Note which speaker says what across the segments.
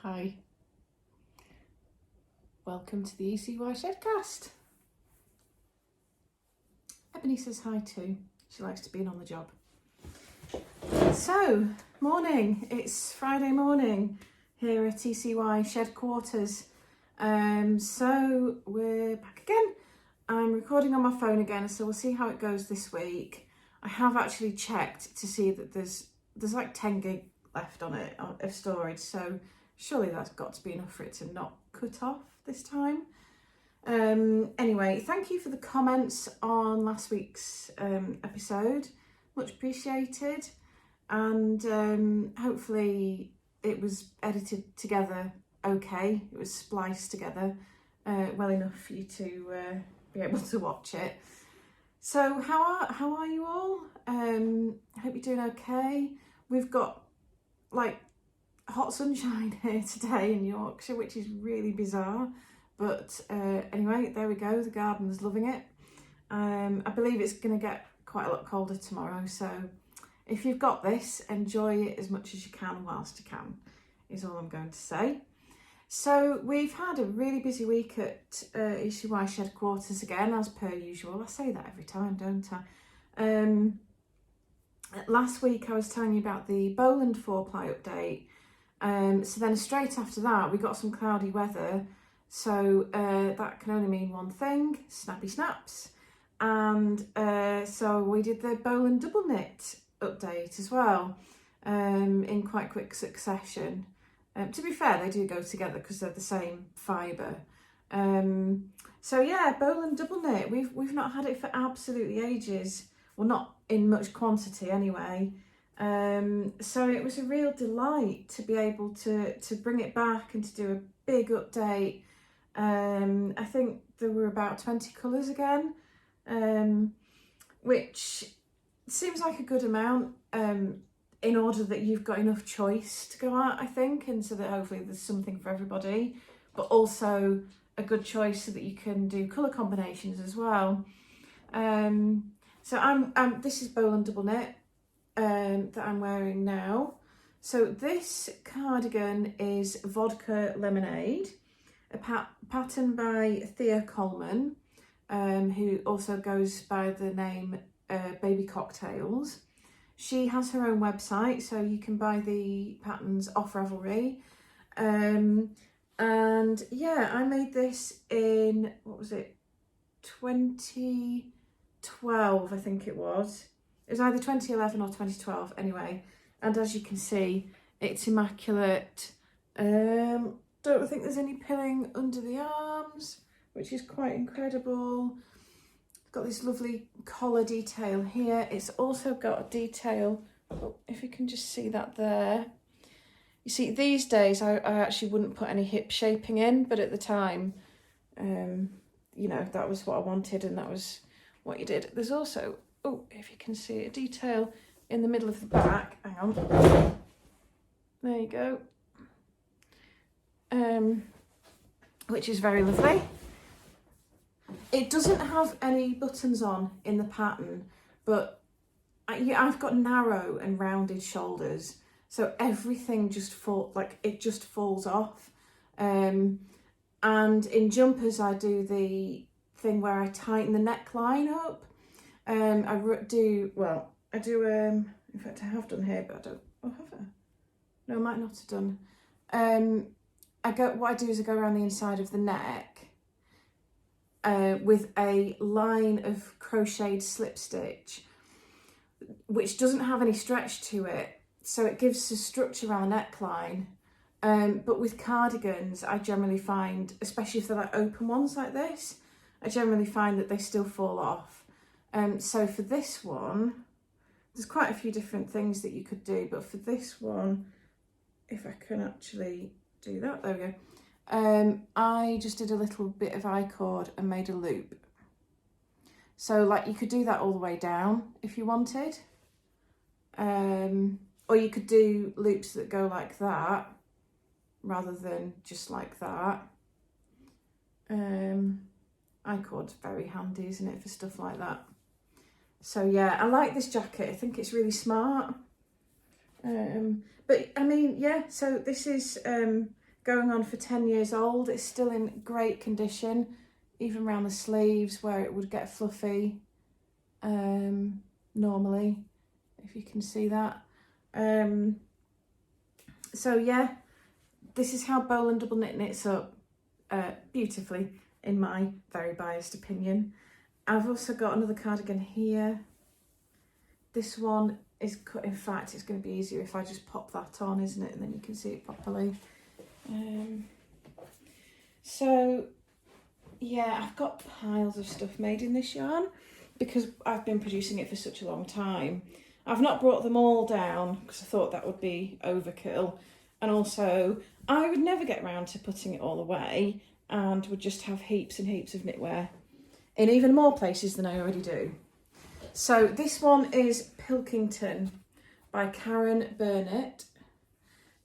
Speaker 1: Hi. Welcome to the ECY Shedcast. Ebony says hi too. She likes to be in on the job. So, morning. It's Friday morning here at ECY Shed Quarters. So we're back again. I'm recording on my phone again, so we'll see how it goes this week. I have actually checked to see that there's like 10 gig left on it of storage, so surely that's got to be enough for it to not cut off this time. Anyway, thank you for the comments on last week's episode, much appreciated, and hopefully it was edited together okay, it was spliced together well enough for you to be able to watch it. So how are you all? Hope you're doing okay. We've got like hot sunshine here today in Yorkshire, which is really bizarre, but anyway, there we go. The garden's loving it. I believe it's going to get quite a lot colder tomorrow, so if you've got this, enjoy it as much as you can whilst you can, is all I'm going to say. So we've had a really busy week at ECY Shed Quarters again, as per usual. I say that every time, don't I? Last week I was telling you about the Bowland 4-ply update. So then straight after that we got some cloudy weather, so that can only mean one thing: snappy snaps. And so we did the Bowland double knit update as well, in quite quick succession. To be fair, they do go together because they're the same fibre. So yeah, Bowland double knit, we've not had it for absolutely ages. Well, not in much quantity anyway. So it was a real delight to be able to bring it back and to do a big update. I think there were about 20 colours again, which seems like a good amount, in order that you've got enough choice to go out, I think, and so that hopefully there's something for everybody, but also a good choice so that you can do colour combinations as well. So this is Bowland double knit that I'm wearing now. So this cardigan is Vodka Lemonade, a pattern by Thea Coleman, who also goes by the name Baby Cocktails. She has her own website, so you can buy the patterns off Ravelry. And yeah, I made this in, what was it, 2012, I think it was. It was either 2011 or 2012 anyway. And as you can see, it's immaculate. Don't think there's any pilling under the arms, which is quite incredible. Got this lovely collar detail here. It's also got a detail, if you can just see that there. You see, these days I actually wouldn't put any hip shaping in, but at the time, you know, that was what I wanted and that was what you did. There's also, oh, if you can see, a detail in the middle of the back. Hang on. There you go. Which is very lovely. It doesn't have any buttons on in the pattern, but I've got narrow and rounded shoulders, so everything just falls off. And in jumpers, I do the thing where I tighten the neckline up. In fact, I have done here, but I don't. Oh, have I? No, I might not have done. What I do is I go around the inside of the neck. With a line of crocheted slip stitch, which doesn't have any stretch to it, so it gives a structure around the neckline. But with cardigans, I generally find, especially if they're like open ones like this, I generally find that they still fall off. So for this one, there's quite a few different things that you could do, but for this one, if I can actually do that, there we go. I just did a little bit of I-cord and made a loop. So like you could do that all the way down if you wanted. Or you could do loops that go like that rather than just like that. I-cord's very handy, isn't it, for stuff like that. So yeah, I like this jacket. I think it's really smart. But I mean, yeah, so this is going on for 10 years old. It's still in great condition, even around the sleeves where it would get fluffy normally, if you can see that. So yeah, this is how Bolan double knit knits up beautifully, in my very biased opinion. I've also got another cardigan here. This one is cut, in fact it's going to be easier if I just pop that on, isn't it, and then you can see it properly. So yeah, I've got piles of stuff made in this yarn because I've been producing it for such a long time. I've not brought them all down because I thought that would be overkill, and also I would never get round to putting it all away and would just have heaps and heaps of knitwear in even more places than I already do. So this one is Pilkington by Karen Burnett.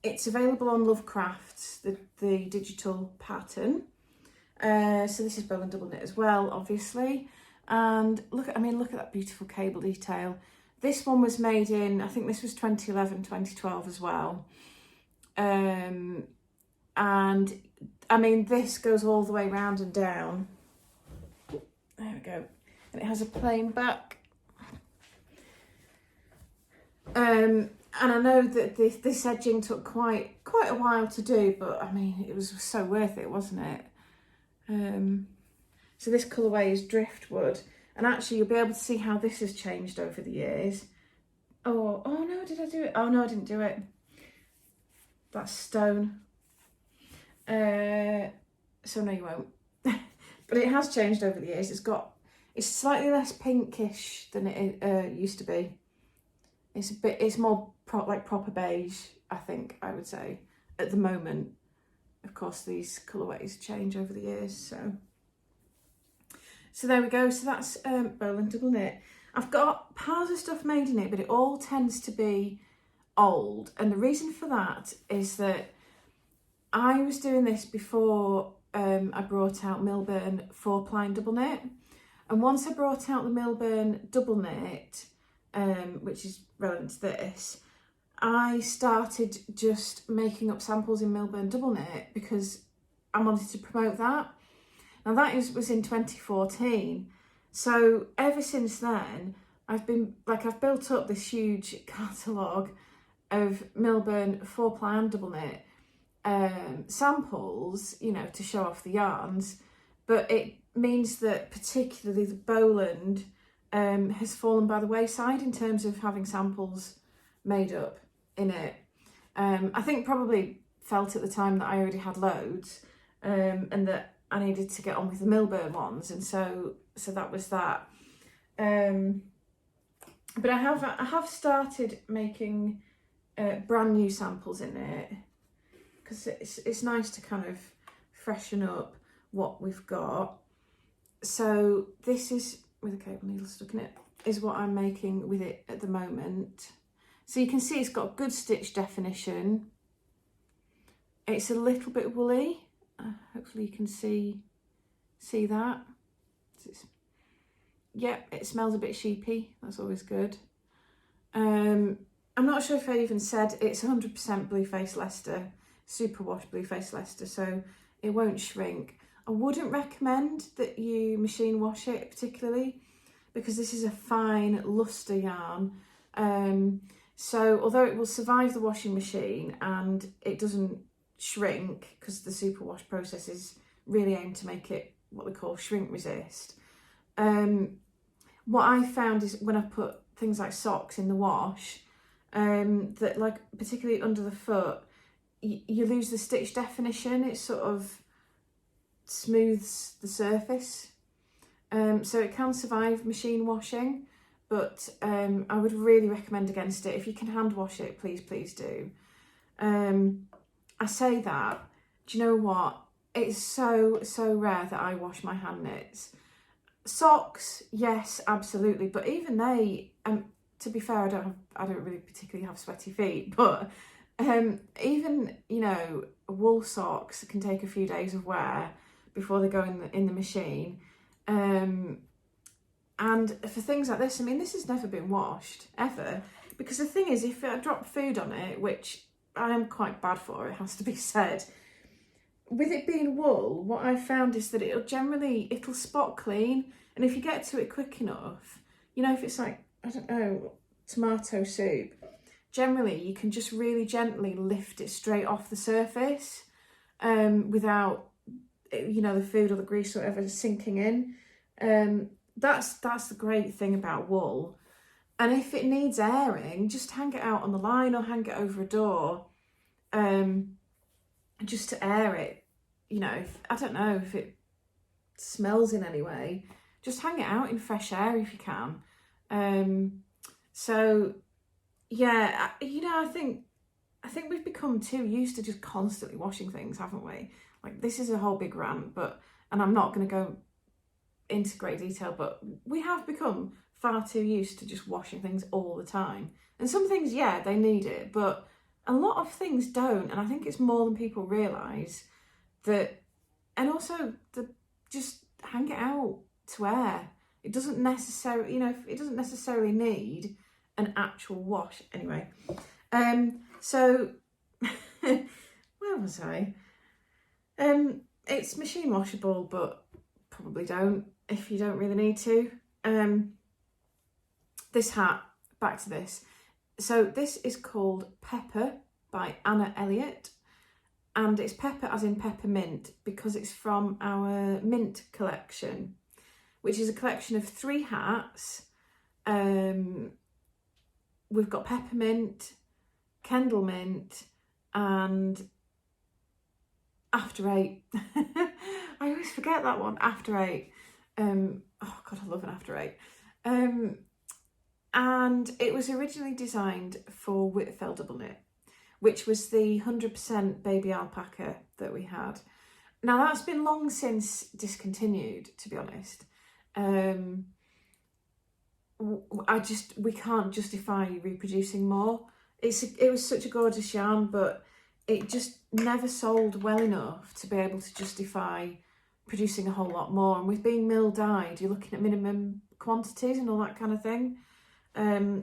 Speaker 1: It's available on Lovecrafts, the digital pattern. So this is Bolan double knit as well, obviously. And look at that beautiful cable detail. This one was made in, I think this was 2011, 2012 as well. And I mean, this goes all the way round and down. There we go. And it has a plain back. And I know that this edging took quite a while to do, but I mean, it was so worth it, wasn't it? So this colourway is Driftwood, and actually you'll be able to see how this has changed over the years. Oh no, did I do it? Oh no, I didn't do it. That's Stone. So no, you won't. But it has changed over the years. It's slightly less pinkish than it used to be. It's more like proper beige, I think I would say, at the moment. Of course, these colourways change over the years, so there we go. So that's Bolan double knit. I've got piles of stuff made in it, but it all tends to be old, and the reason for that is that I was doing this before I brought out Milburn 4-ply double knit, and once I brought out the Milburn double knit, which is relevant to this, I started just making up samples in Milburn double knit because I wanted to promote that. Now that was in 2014. So ever since then, I've built up this huge catalogue of Milburn 4-ply and double knit samples, you know, to show off the yarns. But it means that particularly the Boland has fallen by the wayside in terms of having samples made up in it. I think probably felt at the time that I already had loads and that I needed to get on with the Milburn ones, and so that was that. But I have started making brand new samples in it because it's nice to kind of freshen up what we've got. So this is, with a cable needle stuck in it, is what I'm making with it at the moment. So you can see it's got good stitch definition. It's a little bit woolly. Hopefully you can see that. It smells a bit sheepy. That's always good. I'm not sure if I even said it's 100% Blueface Leicester, superwash Blueface Leicester, so it won't shrink. I wouldn't recommend that you machine wash it particularly because this is a fine luster yarn. So although it will survive the washing machine and it doesn't shrink because the superwash process is really aimed to make it what they call shrink resist. What I found is when I put things like socks in the wash, that like particularly under the foot, you lose the stitch definition. It sort of smooths the surface. So it can survive machine washing, but I would really recommend against it. If you can hand wash it, please do. I say that, do you know what? It's so rare that I wash my hand knits. Socks, yes, absolutely, but even they, to be fair, I don't really particularly have sweaty feet, but even, you know, wool socks can take a few days of wear before they go in the machine. And for things like this, I mean, this has never been washed ever, because the thing is, if I drop food on it, which I am quite bad for, it has to be said, with it being wool, what I found is that it'll spot clean, and if you get to it quick enough, you know, if it's like, I don't know, tomato soup, generally you can just really gently lift it straight off the surface, without, you know, the food or the grease or whatever sinking in. That's the great thing about wool. And if it needs airing, just hang it out on the line or hang it over a door, just to air it. You know, I don't know if it smells in any way, just hang it out in fresh air if you can. So yeah, you know, I think we've become too used to just constantly washing things, haven't we? Like, this is a whole big rant, and I'm not going to go into great detail, but we have become far too used to just washing things all the time. And some things, yeah, they need it, but a lot of things don't, and I think it's more than people realise that. And also, just hang it out to air. It doesn't necessarily, you know, it doesn't necessarily need an actual wash. Anyway, so where was I? It's machine washable, but probably don't if you don't really need to. This hat, back to this. So this is called Pepper by Anna Elliott, and it's pepper as in peppermint because it's from our mint collection, which is a collection of 3 hats. We've got peppermint, Kendall mint, and After 8. I always forget that one, After 8. Oh God, I love an After 8. And it was originally designed for Whitfell Double Knit, which was the 100% baby alpaca that we had. Now that's been long since discontinued, to be honest. We can't justify reproducing more. It was such a gorgeous yarn, but it just never sold well enough to be able to justify producing a whole lot more. And with being mill dyed, you're looking at minimum quantities and all that kind of thing.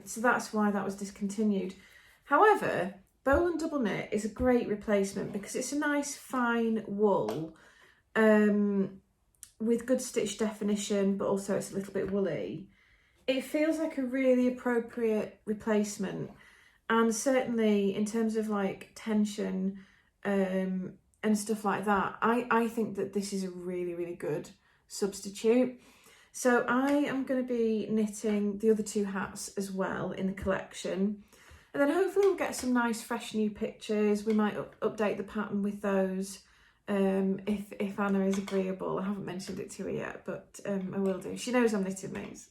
Speaker 1: So that's why that was discontinued. However, Boland Double Knit is a great replacement because it's a nice fine wool, with good stitch definition, but also it's a little bit woolly. It feels like a really appropriate replacement, and certainly in terms of like tension and stuff like that, I think that this is a really, really good substitute. So I am going to be knitting the other 2 hats as well in the collection, and then hopefully we'll get some nice fresh new pictures. We might update the pattern with those, if Anna is agreeable. I haven't mentioned it to her yet, but I will do. She knows I'm knitting these.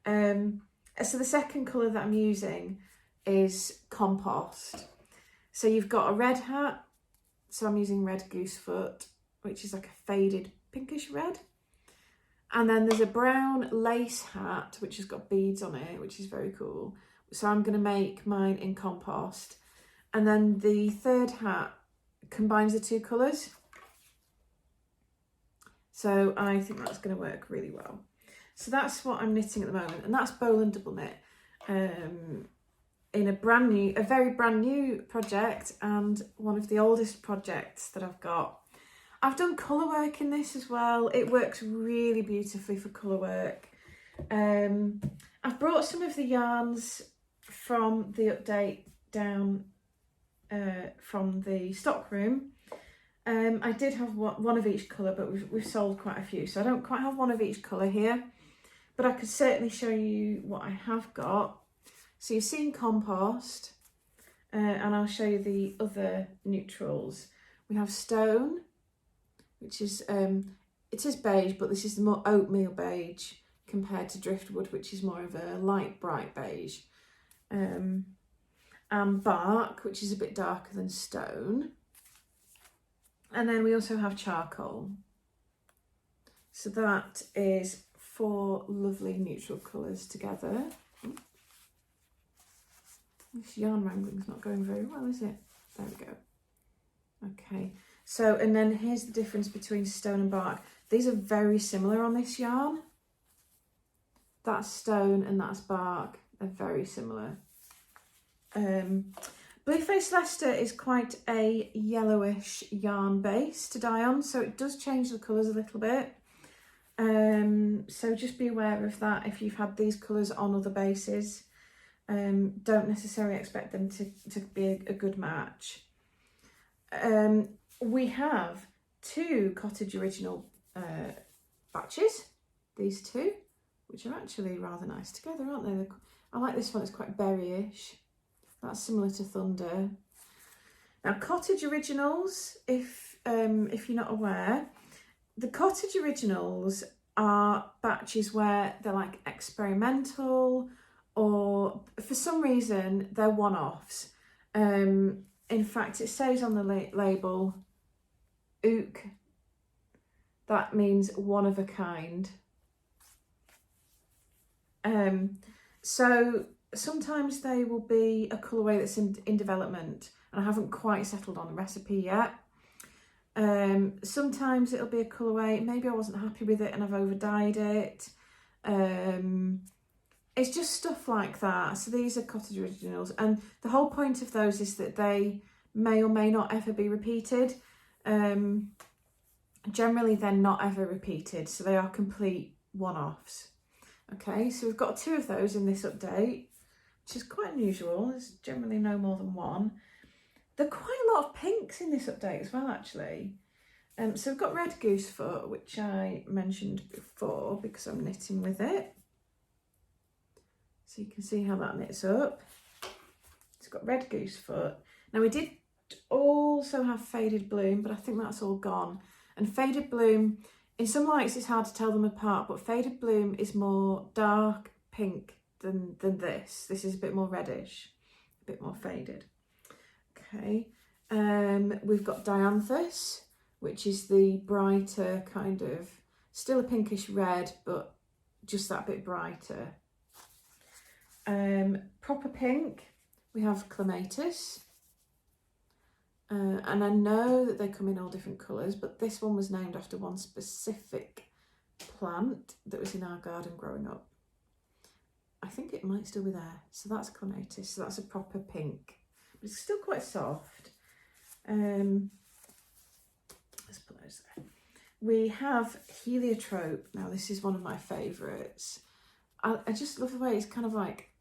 Speaker 1: So the second colour that I'm using is Compost. So you've got a red hat, so I'm using Red Goosefoot, which is like a faded pinkish red. And then there's a brown lace hat, which has got beads on it, which is very cool. So I'm going to make mine in Compost. And then the third hat combines the 2 colours. So I think that's going to work really well. So that's what I'm knitting at the moment. And that's Boland Double Knit, in a very brand new project, and one of the oldest projects that I've got. I've done colour work in this as well. It works really beautifully for colour work. I've brought some of the yarns from the update down from the stockroom. I did have one of each colour, but we've sold quite a few, so I don't quite have one of each colour here, but I could certainly show you what I have got. So you've seen Compost, and I'll show you the other neutrals. We have Stone, which is, it is beige, but this is the more oatmeal beige compared to Driftwood, which is more of a light bright beige. And Bark, which is a bit darker than Stone. And then we also have Charcoal. So that is 4 lovely neutral colours together. This yarn wrangling's not going very well, is it? There we go. Okay, so, and then here's the difference between Stone and Bark. These are very similar on this yarn. That's Stone and that's Bark. They're very similar. Blueface Leicester is quite a yellowish yarn base to dye on, so it does change the colours a little bit. So just be aware of that if you've had these colours on other bases. Don't necessarily expect them to be a good match. We have 2 Cottage Original batches, these 2, which are actually rather nice together, aren't they? I like this one, it's quite berryish. That's similar to Thunder. Now, Cottage Originals, if you're not aware, the Cottage Originals are batches where they're like experimental, or for some reason they're one-offs. In fact, it says on the label, ook. That means one of a kind. So sometimes they will be a colourway that's in development, and I haven't quite settled on a recipe yet. Sometimes it'll be a colourway, maybe I wasn't happy with it and I've over dyed it. It's just stuff like that. So these are Cottage Originals, and the whole point of those is that they may or may not ever be repeated. Generally they're not ever repeated, so they are complete one-offs. Okay, so we've got 2 of those in this update, which is quite unusual. There's generally no more than 1. There are quite a lot of pinks in this update as well, actually. So we've got Red Goosefoot, which I mentioned before because I'm knitting with it. So you can see how that knits up. It's got Red Goosefoot. Now we did also have Faded Bloom, but I think that's all gone. And Faded Bloom, in some lights it's hard to tell them apart, but Faded Bloom is more dark pink than this. This is a bit more reddish, a bit more faded. Okay, we've got Dianthus, which is the brighter kind of, still a pinkish red, but just that bit brighter. Proper pink, we have Clematis. And I know that they come in all different colours, but this one was named after one specific plant that was in our garden growing up. I think it might still be there. So that's Clematis, so that's a proper pink. But it's still quite soft. Let's put those there. We have Heliotrope. Now this is one of my favourites. I just love the way it's kind of like,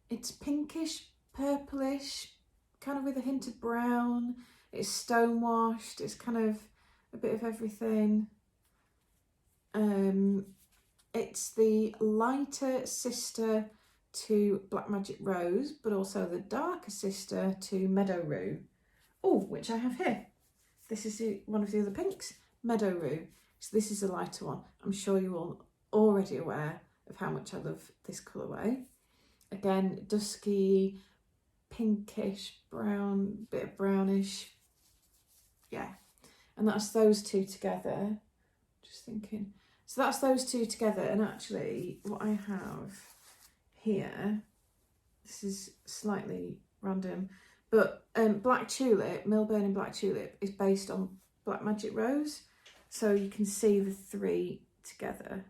Speaker 1: it's pinkish, purplish, kind of with a hint of brown. It's stone washed. It's kind of a bit of everything. It's the lighter sister to Black Magic Rose, but also the darker sister to Meadow Rue. Oh, which I have here. This is one of the other pinks, Meadow Rue. So this is a lighter one. I'm sure you're all already aware of how much I love this colourway. Again, dusky, pinkish, brown, bit of brownish. Yeah, and that's those 2 together. Just thinking. So that's those 2 together, and actually what I have here, this is slightly random, but Black Tulip, Milburn and Black Tulip is based on Black Magic Rose, so you can see the 3 together,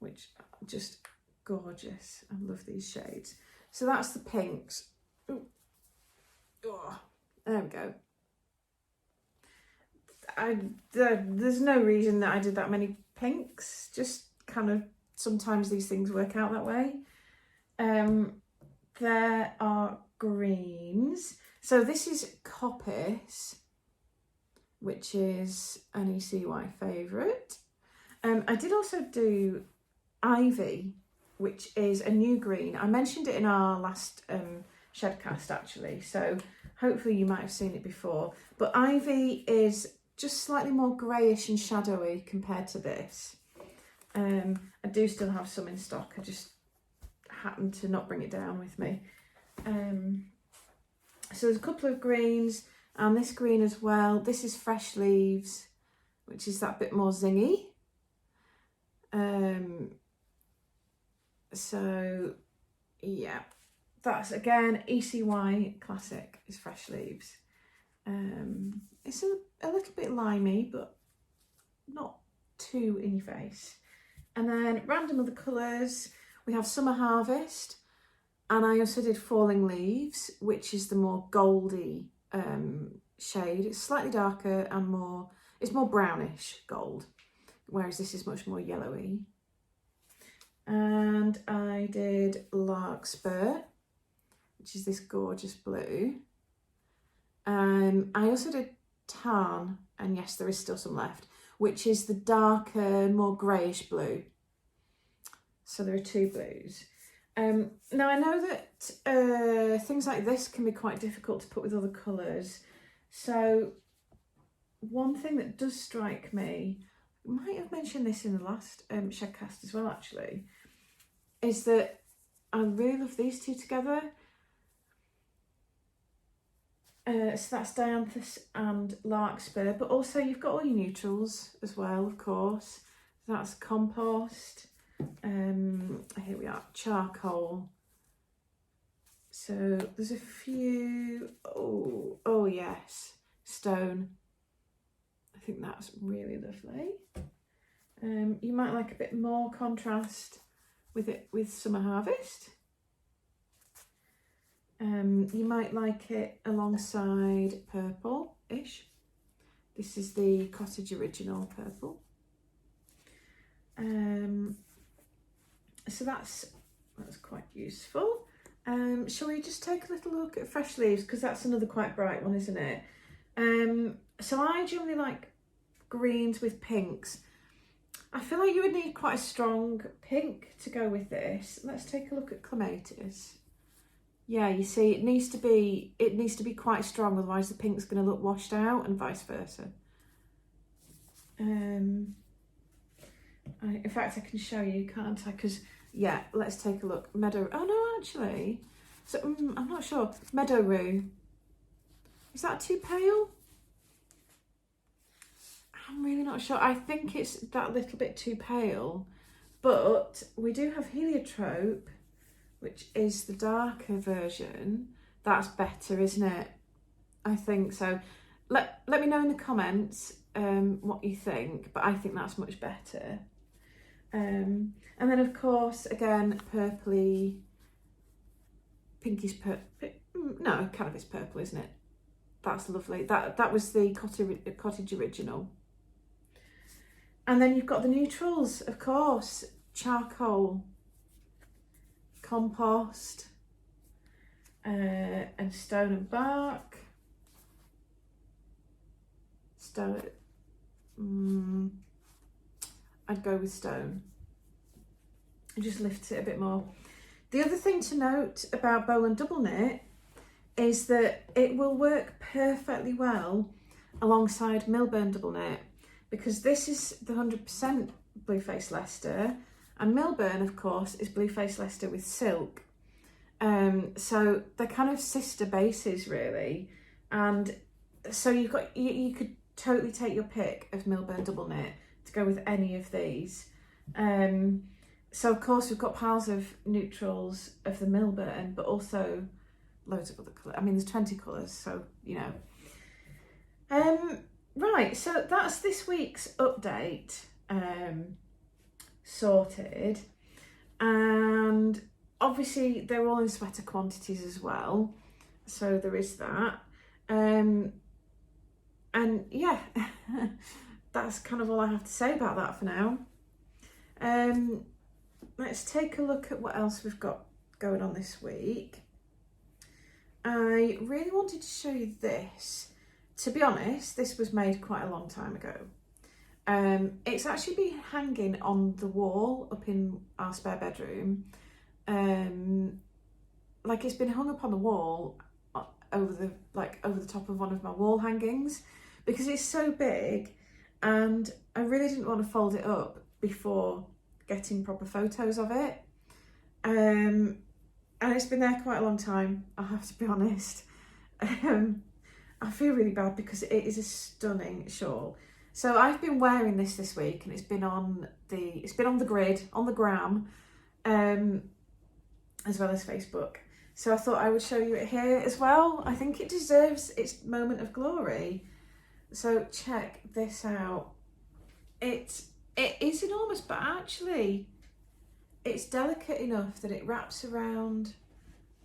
Speaker 1: which are just gorgeous. I love these shades. So that's the pinks. Ooh. Oh, there we go. There's no reason that I did that many pinks, just kind of sometimes these things work out that way. There are greens. So this is Coppice, which is an ECY favourite. I did also do Ivy, which is a new green. I mentioned it in our last Shedcast actually, so hopefully you might have seen it before. But Ivy is just slightly more greyish and shadowy compared to this. I do still have some in stock, I just happened to not bring it down with me. So there's a couple of greens, and this green as well. This is Fresh Leaves, which is that bit more zingy. So yeah, that's again ECY classic is Fresh Leaves. It's a little bit limey, but not too in your face. And then random other colours, we have Summer Harvest. And I also did Falling Leaves, which is the more goldy shade. It's slightly darker and it's more brownish gold, whereas this is much more yellowy. And I did Larkspur, which is this gorgeous blue. I also did Tarn, and yes, there is still some left, which is the darker, more greyish blue. So there are two blues. Now I know that things like this can be quite difficult to put with other colours. So one thing that does strike me, I might have mentioned this in the last Shedcast as well actually, is that I really love these two together. So that's Dianthus and Larkspur, but also you've got all your neutrals as well, of course. That's Compost. Here we are, Charcoal. So there's a few. Oh yes, Stone. I think that's really lovely. You might like a bit more contrast with Summer Harvest. You might like it alongside purple-ish. This is the Cottage Original purple. So that's quite useful. Shall we just take a little look at Fresh Leaves, because that's another quite bright one, isn't it? So I generally like greens with pinks. I feel like you would need quite a strong pink to go with this. Let's take a look at Clematis. Yeah, you see, it needs to be quite strong, otherwise the pink's going to look washed out, and vice versa. In fact, I can show you, can't I? Because yeah, let's take a look. Meadow. Oh no, actually. So I'm not sure. Meadow Rue. Is that too pale? I'm really not sure. I think it's that little bit too pale. But we do have Heliotrope, which is the darker version. That's better, isn't it? I think so. Let me know in the comments what you think, but I think that's much better. And then of course, again, purpley, pinkish purple. No, kind of it's purple, isn't it? That's lovely. That was the Cottage Original. And then you've got the neutrals, of course. Charcoal, Compost, and Stone and Bark. Stone. I'd go with Stone. It just lifts it a bit more. The other thing to note about Bowland Double Knit is that it will work perfectly well alongside Milburn Double Knit, because this is the 100% Blueface Leicester, and Milburn, of course, is Blueface Leicester with silk. So they're kind of sister bases, really. And so you could totally take your pick of Milburn Double Knit to go with any of these. So of course we've got piles of neutrals of the Milburn, but also loads of other colours. I mean, there's 20 colours, so you know. Right, so that's this week's update sorted, and obviously they're all in sweater quantities as well, so there is that. And yeah, that's kind of all I have to say about that for now. Let's take a look at what else we've got going on this week. I really wanted to show you this. To be honest, this was made quite a long time ago. It's actually been hanging on the wall up in our spare bedroom. Like it's been hung up on the wall over the top of one of my wall hangings, because it's so big, and I really didn't want to fold it up before getting proper photos of it. And it's been there quite a long time, I have to be honest. I feel really bad because it is a stunning shawl. So I've been wearing this week, and it's been on the grid, on the gram, as well as Facebook. So I thought I would show you it here as well. I think it deserves its moment of glory. So check this out. It is enormous, but actually it's delicate enough that it wraps around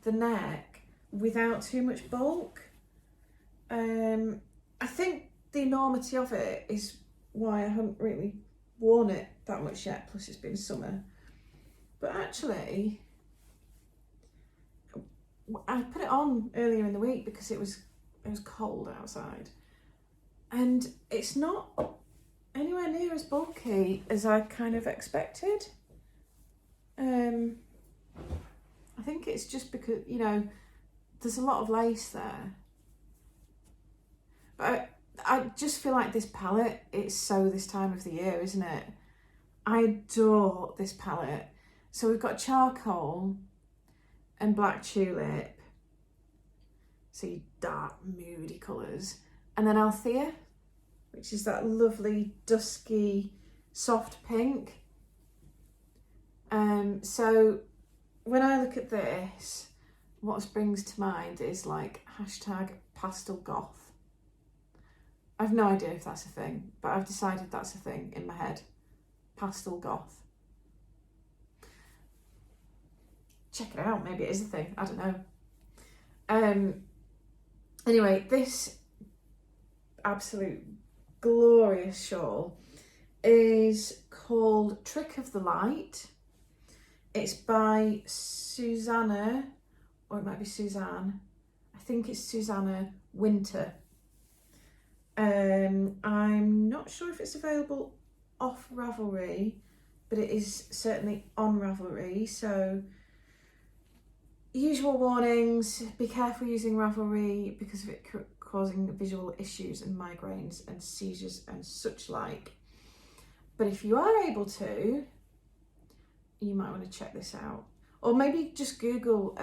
Speaker 1: the neck without too much bulk. I think the enormity of it is why I haven't really worn it that much yet, plus it's been summer. But actually, I put it on earlier in the week because it was cold outside, and it's not anywhere near as bulky as I kind of expected. I think it's just because, you know, there's a lot of lace there. But I just feel like this palette, it's so this time of the year, isn't it? I adore this palette. So we've got charcoal and black tulip. So your dark, moody colours. And then Althea, which is that lovely, dusky, soft pink. So when I look at this, what springs to mind is like #pastel goth. I've no idea if that's a thing, but I've decided that's a thing in my head. Pastel goth. Check it out, maybe it is a thing, I don't know. Anyway, this absolute glorious shawl is called Trick of the Light. It's by Susanna, or it might be Suzanne. I think it's Susanna Winter. I'm not sure if it's available off Ravelry, but it is certainly on Ravelry. So, usual warnings, be careful using Ravelry because of it causing visual issues and migraines and seizures and such like. But if you are able to, you might want to check this out. Or maybe just Google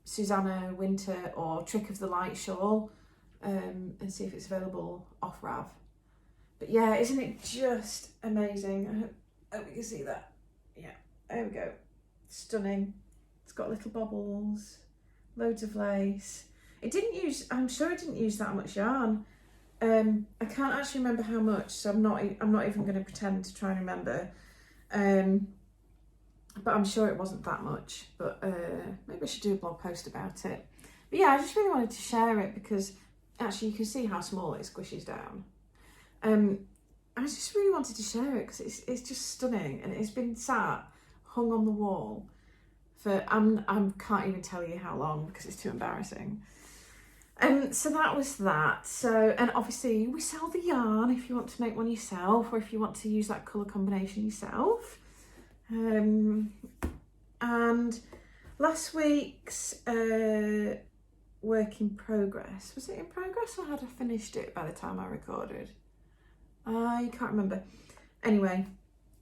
Speaker 1: Susanna Winter or Trick of the Light shawl and see if it's available off Rav. But yeah, isn't it just amazing? I hope you can see that. Yeah, there we go. Stunning. It's got little bobbles, loads of lace. I'm sure it didn't use that much yarn. I can't actually remember how much, so I'm not even going to pretend to try and remember. But I'm sure it wasn't that much, but maybe I should do a blog post about it. But yeah, I just really wanted to share it because actually you can see how small it squishes down. I just really wanted to share it because it's just stunning, and it's been hung on the wall for, I can't even tell you how long because it's too embarrassing. So that was that. So, and obviously we sell the yarn if you want to make one yourself, or if you want to use that colour combination yourself. And last week's work in progress, was it in progress or had I finished it by the time I recorded? I can't remember. Anyway,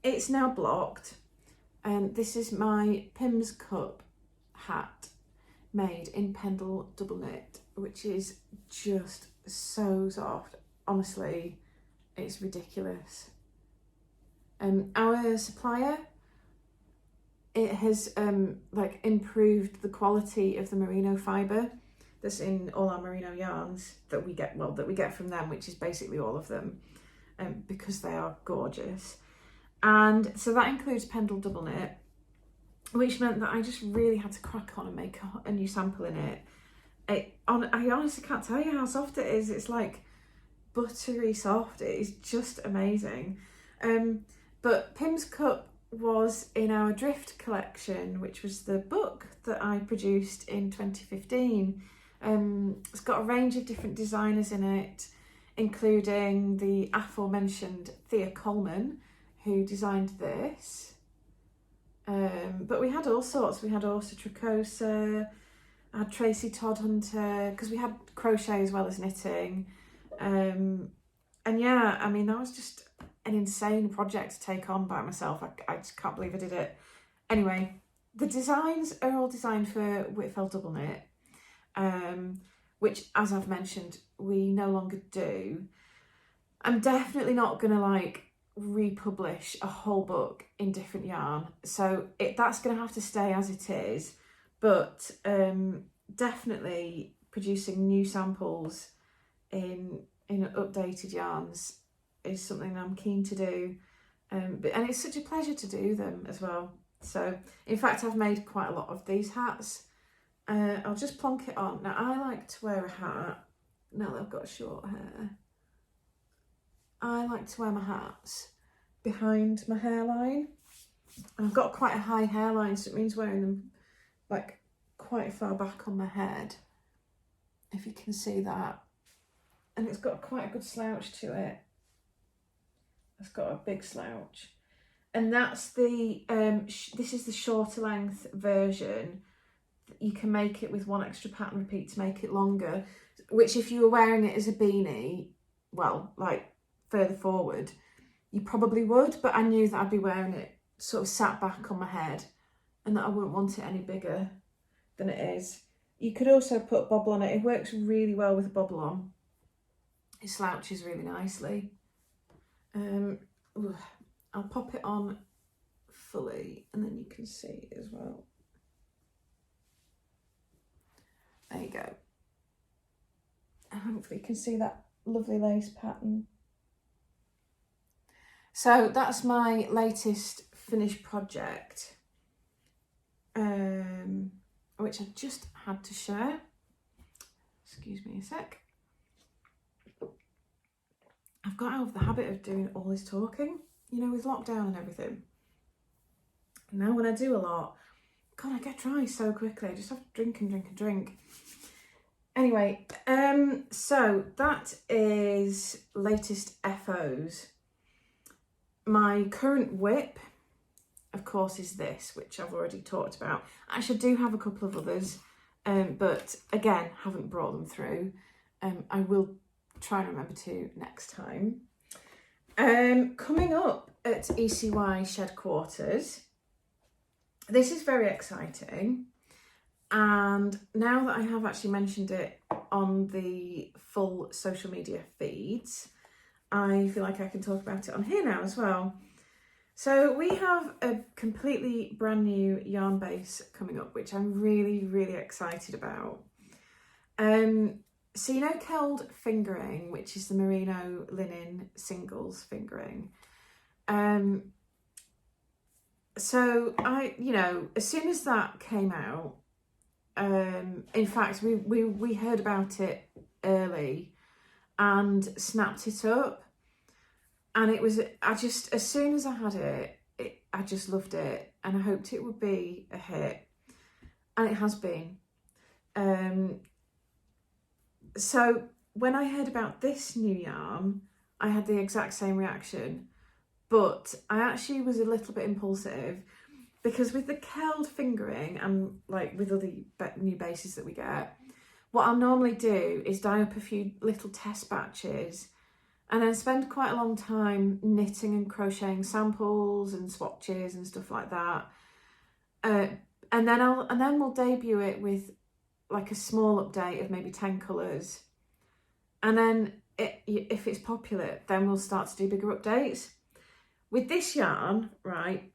Speaker 1: it's now blocked, and this is my Pim's Cup hat made in Pendle double knit, which is just so soft. Honestly, it's ridiculous. Our supplier, it has improved the quality of the merino fibre that's in all our merino yarns that we get from them, which is basically all of them, because they are gorgeous. And so that includes Pendle double knit, which meant that I just really had to crack on and make a new sample in it. I honestly can't tell you how soft it is. It's like buttery soft. It is just amazing. But Pim's Cup was in our Drift collection, which was the book that I produced in 2015. It's got a range of different designers in it, including the aforementioned Thea Coleman, who designed this. But we had all sorts. We had Orsa Tricosa, I had Tracy Toddhunter, because we had crochet as well as knitting. And yeah, I mean, that was just an insane project to take on by myself. I just can't believe I did it. Anyway, the designs are all designed for Whitfeld double knit, which, as I've mentioned, we no longer do. I'm definitely not gonna republish a whole book in different yarn, so that's gonna have to stay as it is. But definitely producing new samples in updated yarns is something I'm keen to do, and it's such a pleasure to do them as well. So in fact, I've made quite a lot of these hats, I'll just plonk it on. Now, I like to wear a hat, now that I've got short hair. I like to wear my hats behind my hairline. And I've got quite a high hairline, so it means wearing them like quite far back on my head, if you can see that. And it's got quite a good slouch to it. It's got a big slouch. And that's the, this is the shorter length version. You can make it with one extra pattern repeat to make it longer, which if you were wearing it as a beanie, well, like further forward, you probably would, but I knew that I'd be wearing it sort of sat back on my head and that I wouldn't want it any bigger than it is. You could also put a bobble on it. It works really well with a bobble on. It slouches really nicely. I'll pop it on fully and then you can see as well. There you go. And hopefully you can see that lovely lace pattern. So that's my latest finished project, which I just had to share. Excuse me a sec. I've got out of the habit of doing all this talking, you know, with lockdown and everything. Now when I do a lot, God, I get dry so quickly. I just have to drink and drink and drink. Anyway, so that is latest FOs. My current whip, of course, is this, which I've already talked about. Actually, I do have a couple of others, but again, haven't brought them through. I will try and remember to next time. Coming up at ECY Shed Quarters, this is very exciting. And now that I have actually mentioned it on the full social media feeds, I feel like I can talk about it on here now as well. So we have a completely brand new yarn base coming up, which I'm really, really excited about. So you know Keld Fingering, which is the merino linen singles fingering. So as soon as that came out, in fact, we heard about it early and snapped it up, and it was, as soon as I had it, I just loved it, and I hoped it would be a hit, and it has been. So when I heard about this new yarn, I had the exact same reaction, but I actually was a little bit impulsive, because with the Keld Fingering and like with other new bases that we get, what I'll normally do is dye up a few little test batches and then spend quite a long time knitting and crocheting samples and swatches and stuff like that. And then we'll debut it with like a small update of maybe 10 colours. And then if it's popular, then we'll start to do bigger updates. With this yarn, right,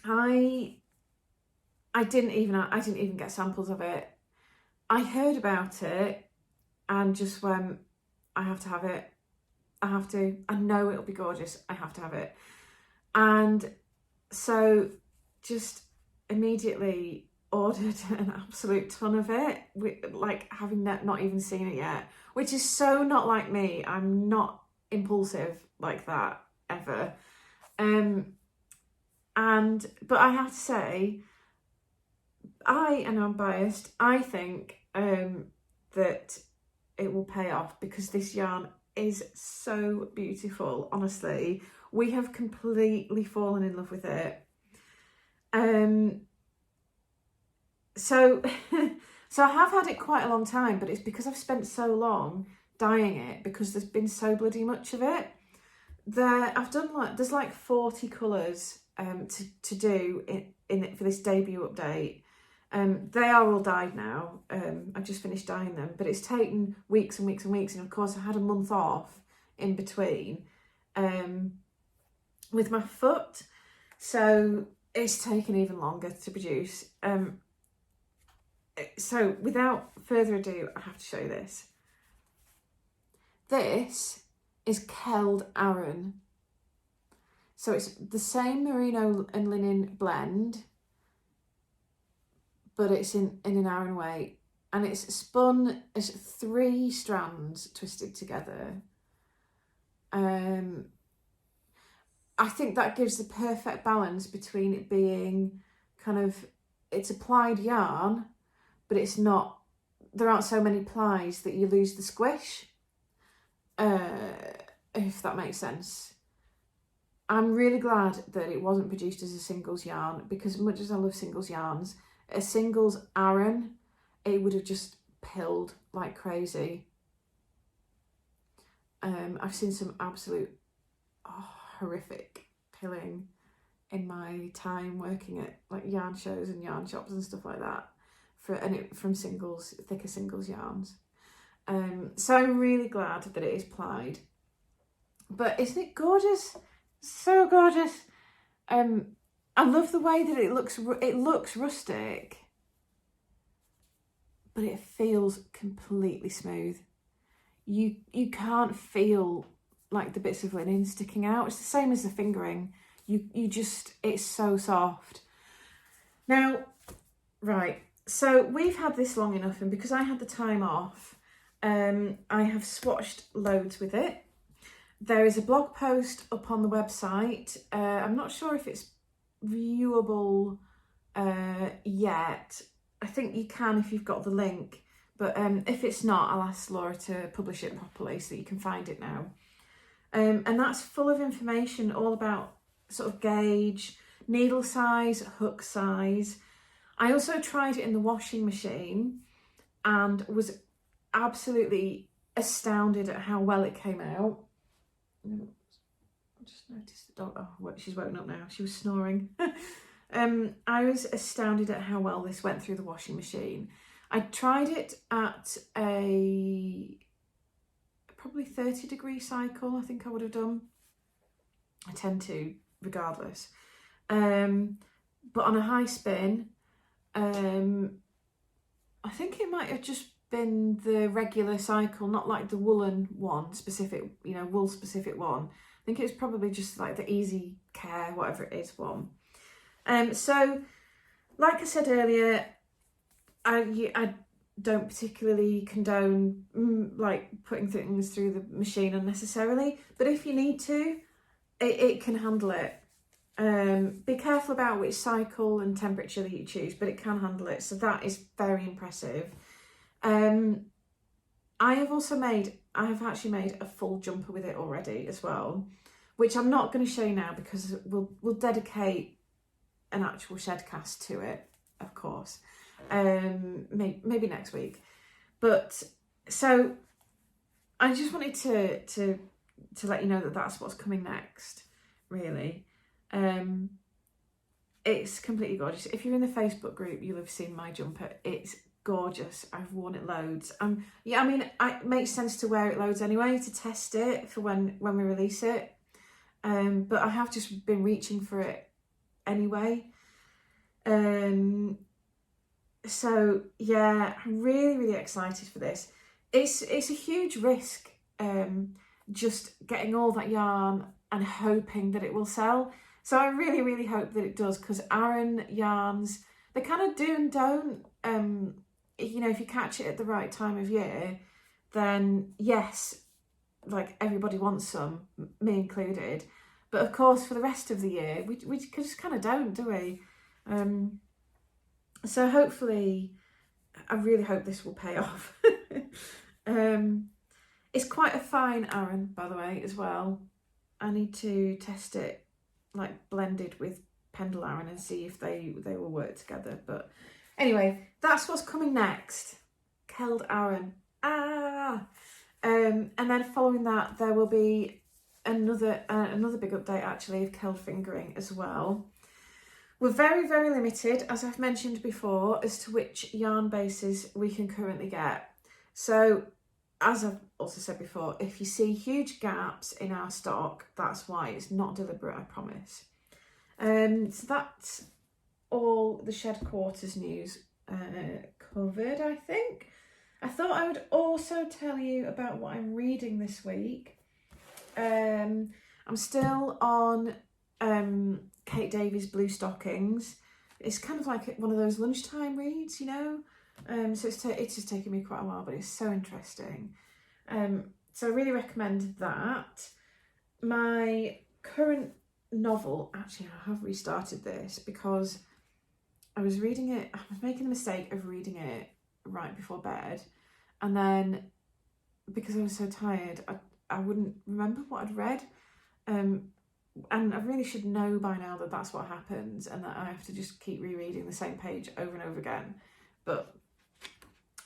Speaker 1: I didn't even get samples of it. I heard about it and just went, I have to have it. I have to. I know it'll be gorgeous. I have to have it. And so just immediately ordered an absolute ton of it, like having not even seen it yet, which is so not like me. I'm not impulsive like that ever. But I have to say, I'm biased, I think that it will pay off, because this yarn is so beautiful. Honestly, we have completely fallen in love with it. So I have had it quite a long time, but it's because I've spent so long dyeing it, because there's been so bloody much of it. There's like 40 colours to do in it for this debut update. They are all dyed now. I've just finished dyeing them, but it's taken weeks and weeks and weeks, and of course I had a month off in between with my foot, so it's taken even longer to produce. So without further ado, I have to show you this. This is Keld Aran. So it's the same merino and linen blend, but it's in an Aran weight, and it's spun as 3 strands twisted together. I think that gives the perfect balance between it being kind of, it's a plied yarn, but it's not, there aren't so many plies that you lose the squish, if that makes sense. I'm really glad that it wasn't produced as a singles yarn, because much as I love singles yarns, a singles Aran, it would have just pilled like crazy. I've seen some absolute horrific pilling in my time working at like yarn shows and yarn shops and stuff like that, from singles, thicker singles yarns. So I'm really glad that it is plied. But isn't it gorgeous? So gorgeous. I love the way that it looks. It looks rustic, but it feels completely smooth. You can't feel like the bits of linen sticking out. It's the same as the fingering. You just, it's so soft. Now, right, so we've had this long enough, and because I had the time off, I have swatched loads with it. There is a blog post up on the website. I'm not sure if it's viewable yet. I think you can if you've got the link, but if it's not, I'll ask Laura to publish it properly so that you can find it now. And that's full of information all about sort of gauge, needle size, hook size. I also tried it in the washing machine and was absolutely astounded at how well it came out. I just noticed the dog. Oh, she's woken up now. She was snoring. I was astounded at how well this went through the washing machine. I tried it at a probably 30-degree cycle. I think I would have done. I tend to, regardless. But on a high spin, I think it might have just been the regular cycle, not like the woolen one, specific, wool specific one. I think it was probably just like the Easy Care, whatever it is, one. So, like I said earlier, I don't particularly condone like putting things through the machine unnecessarily, but if you need to, it can handle it. Be careful about which cycle and temperature that you choose, but it can handle it, so that is very impressive. I have actually made a full jumper with it already as well, which I'm not going to show you now because we'll dedicate an actual shed cast to it, of course, maybe next week. But so I just wanted to let you know that that's what's coming next, really. It's completely gorgeous. If you're in the Facebook group, you'll have seen my jumper. It's gorgeous. I've worn it loads. Yeah, I mean, it makes sense to wear it loads anyway, to test it for when we release it. But I have just been reaching for it anyway. So yeah, I'm really, really excited for this. It's a huge risk, just getting all that yarn and hoping that it will sell. So I really, really hope that it does, because Aran yarns, they kind of do and don't. If you catch it at the right time of year, then yes, like everybody wants some, me included. But of course, for the rest of the year, we just kind of don't, do we? So hopefully, I really hope this will pay off. It's quite a fine Aran, by the way, as well. I need to test it, like blended with Pendle Aran, and see if they will work together. But anyway, that's what's coming next. Keld Aran. And then following that, there will be another big update actually of Keld fingering as well. We're very, very limited, as I've mentioned before, as to which yarn bases we can currently get. So, as I've also said before, if you see huge gaps in our stock, that's why. It's not deliberate, I promise. So that's all the Shed Quarters news covered, I think. I thought I would also tell you about what I'm reading this week. I'm still on Kate Davies' Blue Stockings. it's kind of like one of those lunchtime reads, you know. So it's just taken me quite a while, but it's so interesting. So I really recommend that. My current novel, actually, I have restarted this because I was reading it. I was making the mistake of reading it right before bed, and then because I was so tired, I wouldn't remember what I'd read. And I really should know by now that that's what happens and that I have to just keep rereading the same page over and over again. But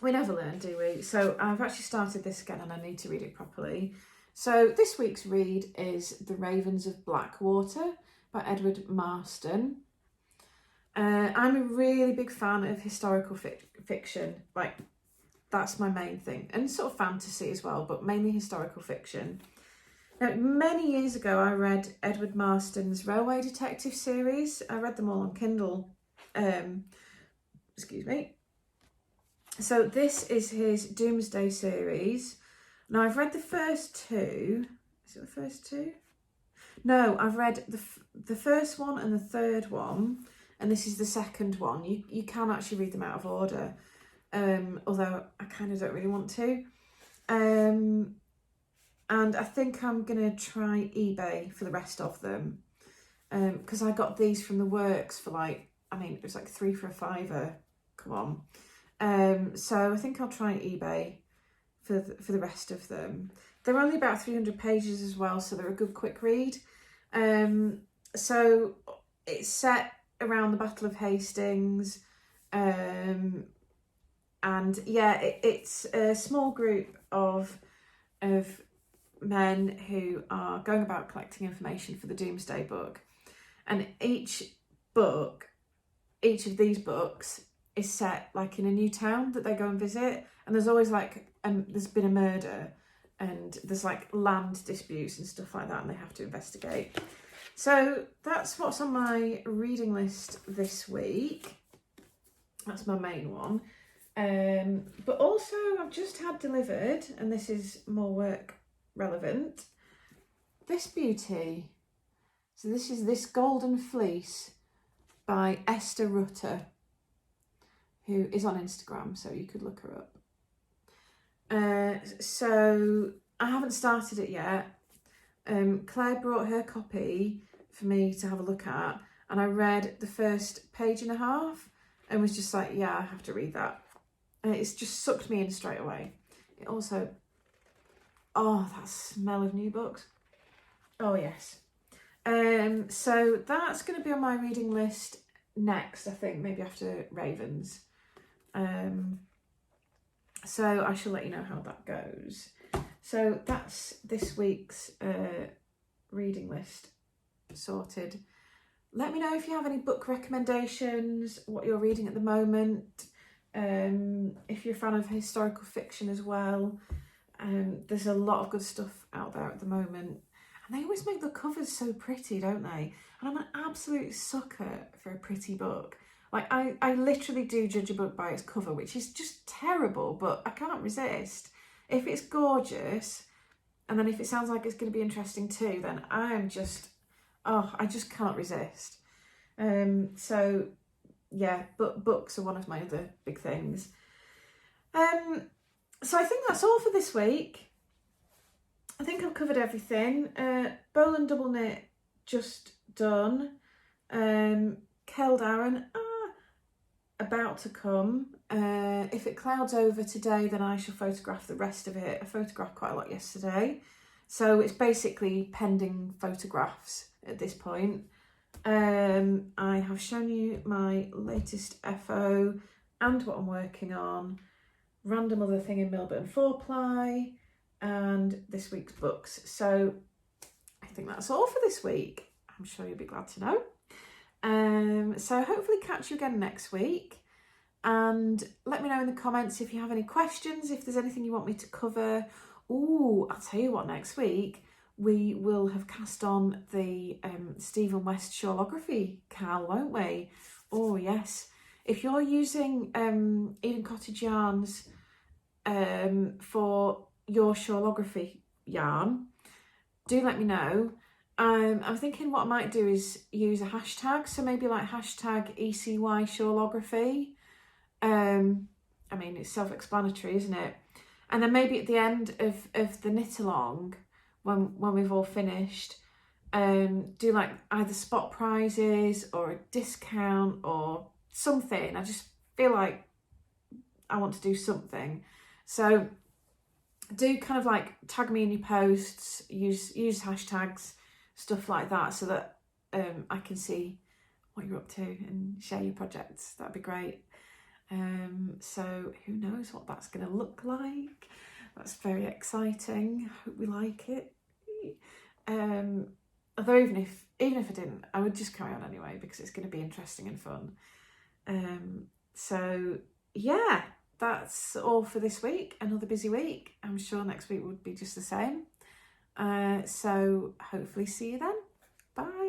Speaker 1: we never learn, do we? So I've actually started this again and I need to read it properly. So this week's read is The Ravens of Blackwater by Edward Marston. I'm a really big fan of historical fiction. Like, that's my main thing. And sort of fantasy as well, but mainly historical fiction. Now, many years ago, I read Edward Marston's Railway Detective series. I read them all on Kindle. Excuse me. So this is his Doomsday series. Now, I've read the first two. Is it the first two? No, I've read the first one and the third one, and this is the second one. You can actually read them out of order, although I kind of don't really want to. And I think I'm going to try eBay for the rest of them, because I got these from the works for like, I mean, it was like 3 for a £5. Come on. So I think I'll try eBay for the rest of them. They're only about 300 pages as well, so they're a good quick read. So it's set around the Battle of Hastings, and yeah, it's a small group of men who are going about collecting information for the Doomsday Book, and each of these books is set like in a new town that they go and visit, and there's always like there's been a murder and there's like land disputes and stuff like that, and they have to investigate. So that's what's on my reading list this week. That's my main one. But also I've just had delivered, and this is more work relevant, this beauty. So this is This Golden Fleece by Esther Rutter, who is on Instagram, so you could look her up. So I haven't started it yet. Claire brought her copy for me to have a look at, and I read the first page and a half and was just like, yeah, I have to read that. And it's just sucked me in straight away. It also, oh, that smell of new books. Oh yes. So that's going to be on my reading list next, I think, maybe after Ravens. So I shall let you know how that goes. So that's this week's reading list sorted. Let me know if you have any book recommendations, what you're reading at the moment, if you're a fan of historical fiction as well. There's a lot of good stuff out there at the moment, and they always make the covers so pretty, don't they? And I'm an absolute sucker for a pretty book. Like, I literally do judge a book by its cover, which is just terrible, but I can't resist. If it's gorgeous, and then if it sounds like it's going to be interesting too, then I just can't resist. So yeah, but books are one of my other big things. So I think that's all for this week. I think I've covered everything. Bowl & Double Knit just done. Keld Aaron, about to come. If it clouds over today, then I shall photograph the rest of it. I photographed quite a lot yesterday, so it's basically pending photographs at this point. I have shown you my latest FO and what I'm working on, random other thing in Milburn 4-ply, and this week's books. So I think that's all for this week. I'm sure you'll be glad to know. So hopefully catch you again next week, and let me know in the comments if you have any questions, if there's anything you want me to cover. Ooh, I'll tell you what, next week we will have cast on the Stephen West Shawlography Cal, won't we? Oh yes. If you're using Eden Cottage yarns for your Shawlography yarn, do let me know. I'm thinking what I might do is use a hashtag, so maybe like hashtag ECY Shawlography. I mean, it's self-explanatory, isn't it? And then maybe at the end of the knit along, when we've all finished, do like either spot prizes or a discount or something. I just feel like I want to do something. So do kind of like tag me in your posts, use hashtags, stuff like that, so that I can see what you're up to and share your projects. That'd be great. So who knows what that's going to look like. That's very exciting. Hope we like it. Although even if I didn't, I would just carry on anyway, because it's going to be interesting and fun. So yeah, that's all for this week. Another busy week. I'm sure next week would be just the same. So hopefully see you then. Bye.